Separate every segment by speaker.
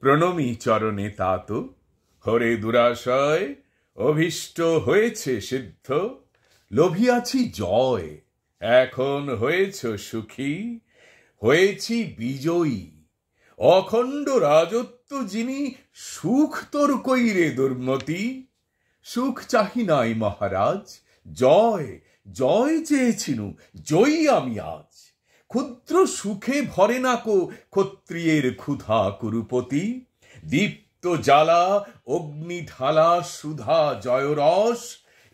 Speaker 1: প্রণমী চরণে তাত, হরে দুরাশয় অভীষ্ট হয়েছে সিদ্ধ। লোভিয়াছি জয়, এখন হয়েছ সুখী, হয়েছি বিজয়ী। অখণ্ড রাজত্ব যিনি, সুখ তোর কইরে দুর্মতি। সুখ চাহি নাই মহারাজ, জয় জয় চেয়েছিনু, জয়ী আমি আজ। ক্ষুদ্র সুখে ভরে নাকো ক্ষত্রিয়ের ক্ষুধা কুরুপতি। দীপ্ত জ্বালা অগ্নি ঢালা সুধা জয়রস,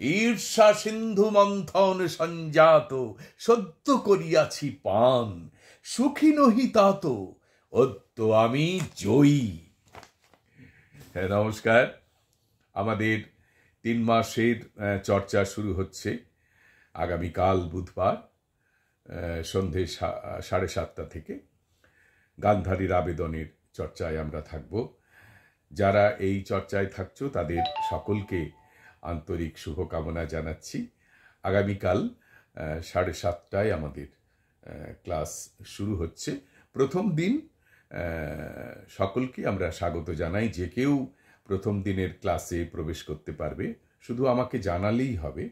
Speaker 1: ঈর্ষা সিন্ধু মন্থন সঞ্জাত সদ্য করিয়াছি পান। সুখী নহি তাত, অদ্য আমি জয়ী। নমস্কার। আমাদের 3 মাসের চর্চা শুরু হচ্ছে আগামীকাল বুধবার সন্ধে 7:30 থেকে। গান্ধারীর আবেদনের চর্চায় আমরা থাকব। যারা এই চর্চায় থাকছো তাদের সকলকে আন্তরিক শুভকামনা জানাচ্ছি। আগামীকাল 7:30টায় আমাদের ক্লাস শুরু হচ্ছে। প্রথম দিন সকলকে আমরা স্বাগত জানাই। যে কেউ প্রথম দিনের ক্লাসে প্রবেশ করতে পারবে, শুধু আমাকে জানালেই হবে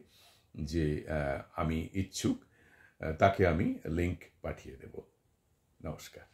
Speaker 1: যে আমি ইচ্ছুক, তাকে আমি লিংক পাঠিয়ে দেব। নমস্কার।